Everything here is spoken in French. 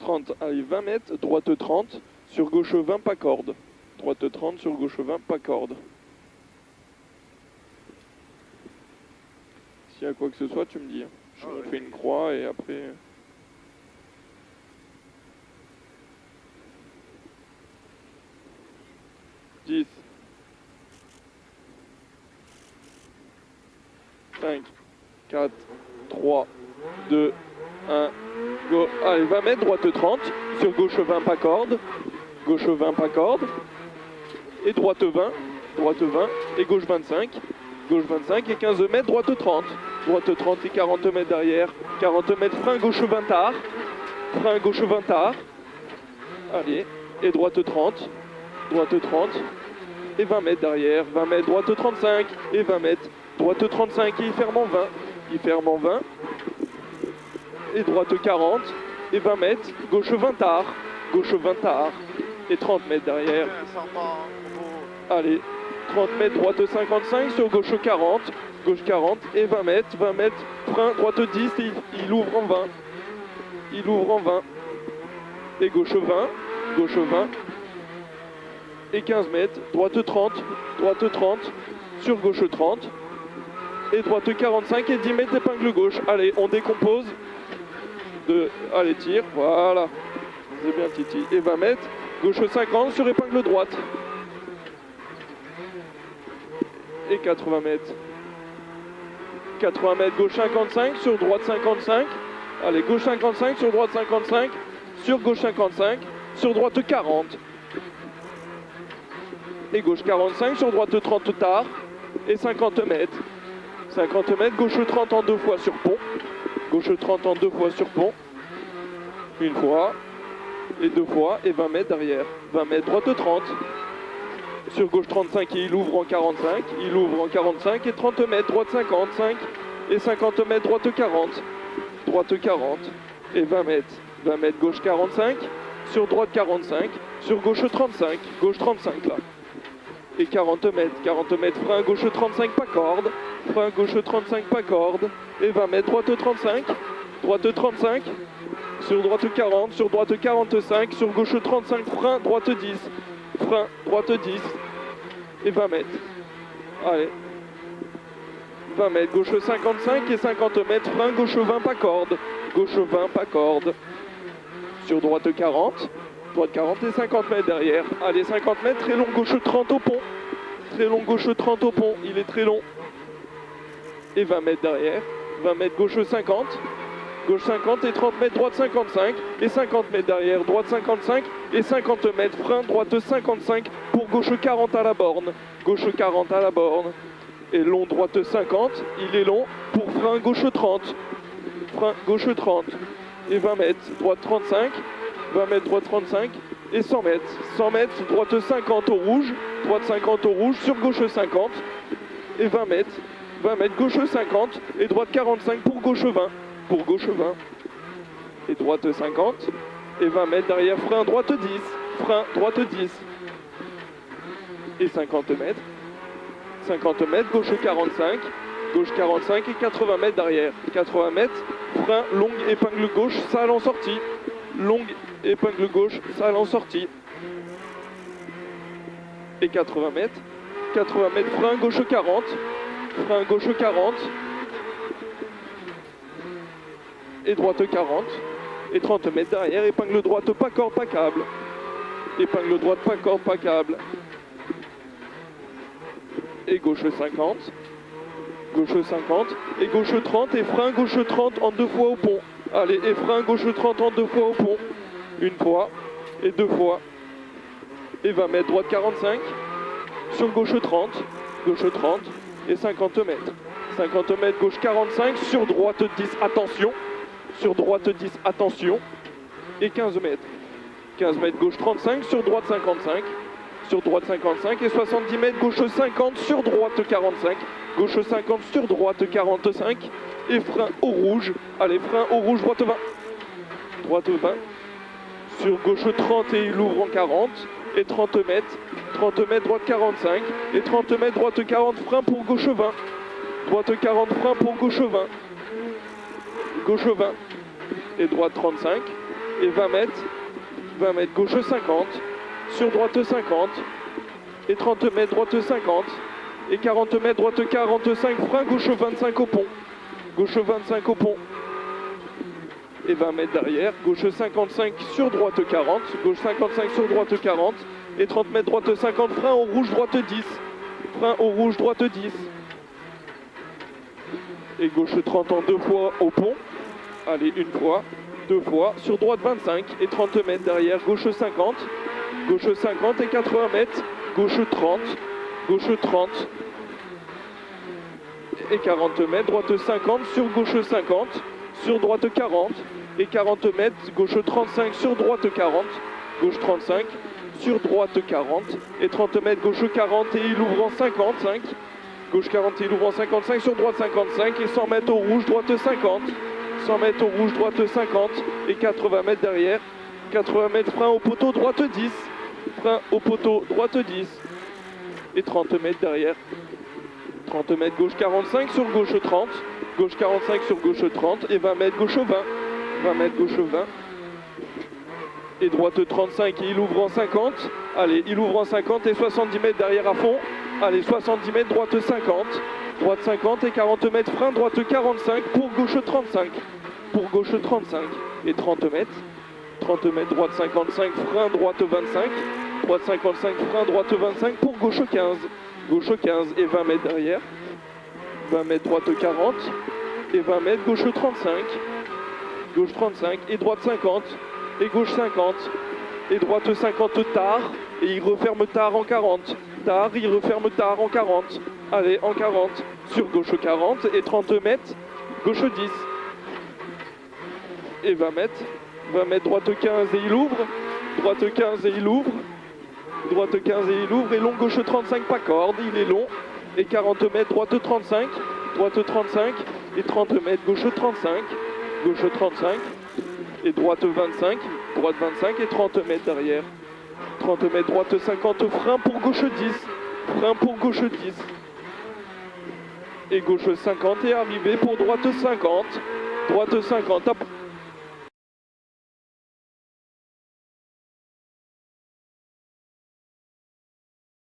30, allez, 20 mètres, droite 30, sur gauche 20, pas corde. Droite 30, sur gauche 20, pas corde. S'il y a quoi que ce soit, tu me dis. On fait une croix et après... 10, 5, 4, 3, 2, 1, go. Allez, 20 mètres, droite 30, sur gauche 20, pas corde. Gauche 20, pas corde. Et droite 20, et gauche 25. Gauche 25 et 15 mètres, droite 30. Droite 30 et 40 mètres derrière. 40 mètres, frein gauche 20 tard. Frein gauche 20 tard. Allez, et droite 30. Droite 30 et 20 mètres derrière. 20 mètres, droite 35 et 20 mètres. Droite 35 et il ferme en 20. Il ferme en 20. Et droite 40 et 20 mètres. Gauche 20 tard. Gauche 20 tard. Et 30 mètres derrière. Allez, 30 mètres, droite 55 sur gauche 40. Gauche 40 et 20 mètres. 20 mètres, frein, droite 10 et il ouvre en 20. Il ouvre en 20. Et gauche 20. Gauche 20. Et 15 mètres, droite 30. Droite 30 sur gauche 30. Et droite 45 et 10 mètres épingle gauche. Allez, on décompose. Allez, tire, voilà. C'est bien Titi. Et 20 mètres, gauche 50 sur épingle droite. Et 80 mètres. 80 mètres, gauche 55 sur droite 55. Allez, gauche 55 sur droite 55. Sur gauche 55. Sur droite 40. Et gauche 45 sur droite 30 tard. Et 50 mètres. 50 mètres, gauche 30 en 2 fois sur pont. Gauche 30 en 2 fois sur pont. Une fois. Et 2 fois. Et 20 mètres derrière. 20 mètres, droite 30. Sur gauche 35 et il ouvre en 45. Il ouvre en 45 et 30 mètres, droite 55. Et 50 mètres, droite 40. Droite 40. Et 20 mètres. 20 mètres, gauche 45. Sur droite 45. Sur gauche 35. Gauche 35 là. Et 40 mètres, frein gauche 35, pas corde. Frein gauche 35, pas corde. Et 20 mètres, droite 35. Droite 35. Sur droite 40. Sur droite 45. Sur gauche 35, frein, droite 10. Frein, droite 10. Et 20 mètres. Allez. 20 mètres, gauche 55 et 50 mètres, frein, gauche 20, pas corde. Gauche 20, pas corde. Sur droite 40. Droite 40 et 50 mètres derrière. Allez, 50 mètres, très long, gauche 30 au pont. Très long, gauche 30 au pont. Il est très long. Et 20 mètres derrière. 20 mètres, gauche 50. Gauche 50 et 30 mètres, droite 55. Et 50 mètres derrière, droite 55. Et 50 mètres, frein, droite 55. Pour gauche 40 à la borne. Gauche 40 à la borne. Et long, droite 50. Il est long. Pour frein, gauche 30. Frein, gauche 30. Et 20 mètres, droite 35. 20 mètres, droite 35 et 100 mètres. 100 mètres, droite 50 au rouge. Droite 50 au rouge, sur gauche 50. Et 20 mètres. 20 mètres, gauche 50 et droite 45 pour gauche 20. Pour gauche 20. Et droite 50. Et 20 mètres derrière, frein, droite 10. Frein, droite 10. Et 50 mètres. 50 mètres, gauche 45. Gauche 45 et 80 mètres derrière. 80 mètres, frein, longue, épingle gauche, salle en sortie. Longue, épingle gauche, salle en sortie. Et 80 mètres. 80 mètres, frein, gauche 40. Frein, gauche 40. Et droite 40. Et 30 mètres derrière, épingle droite, pas corde, pas câble. Épingle droite, pas corde, pas câble. Et gauche 50. Gauche 50. Et gauche 30. Et frein, gauche 30 en 2 fois au pont. Allez, et frein, gauche 30 en 2 fois au pont. Une fois. Et 2 fois. Et 20 mètres, droite 45. Sur gauche 30. Gauche 30. Et 50 mètres. 50 mètres, gauche 45. Sur droite 10, attention. Sur droite 10, attention. Et 15 mètres. 15 mètres, gauche 35. Sur droite 55. Sur droite 55 et 70 mètres, gauche 50, sur droite 45, gauche 50, sur droite 45, et frein au rouge, allez, frein au rouge, droite 20, droite 20, sur gauche 30 et il ouvre en 40, et 30 mètres, droite 45, et 30 mètres, droite 40, frein pour gauche 20, droite 40, frein pour gauche 20, gauche 20, et droite 35, et 20 mètres. 20 mètres, gauche 50, sur droite 50, et 30 mètres, droite 50, et 40 mètres, droite 45, frein, gauche 25 au pont. Gauche 25 au pont. Et 20 mètres derrière, gauche 55 sur droite 40, gauche 55 sur droite 40, et 30 mètres, droite 50, frein au rouge, droite 10. Frein au rouge, droite 10. Et gauche 30 en 2 fois au pont. Allez, une fois, 2 fois, sur droite 25, et 30 mètres derrière, gauche 50, et 80 mètres, gauche 30, et 40 mètres, droite 50, sur gauche 50, sur droite 40, et 40 mètres, gauche 35, sur droite 40, gauche 35, sur droite 40, et 30 mètres, gauche 40, et il ouvre en 55, gauche 40, et il ouvre en 55, sur droite 55, et 100 mètres au rouge, droite 50, 100 mètres au rouge, droite 50, et 80 mètres derrière, 80 mètres, frein au poteau, droite 10, frein au poteau, droite 10, et 30 mètres derrière, 30 mètres, gauche 45, sur gauche 30, gauche 45 sur gauche 30, et 20 mètres, gauche 20, 20 mètres, gauche 20, et droite 35, et il ouvre en 50, allez, il ouvre en 50, et 70 mètres derrière à fond, allez, 70 mètres, droite 50, droite 50, et 40 mètres, frein, droite 45, pour gauche 35, pour gauche 35, et 30 mètres, droite 55, frein, droite 25, droite 55, frein, droite 25, pour gauche 15, et 20 mètres derrière, 20 mètres, droite 40, et 20 mètres, gauche 35, et droite 50, et gauche 50, et droite 50 tard, et il referme tard en 40, tard, il referme tard en 40, allez, en 40, sur gauche 40, et 30 mètres, gauche 10, et 20 mètres, droite 15, et il ouvre, droite 15, et il ouvre, droite 15, et il ouvre, et long, gauche 35, pas corde, il est long, et 40 mètres, droite 35, et 30 mètres, gauche 35, et droite 25, et 30 mètres derrière, 30 mètres, droite 50, frein pour gauche 10, et gauche 50, et arrivé pour droite 50, hop,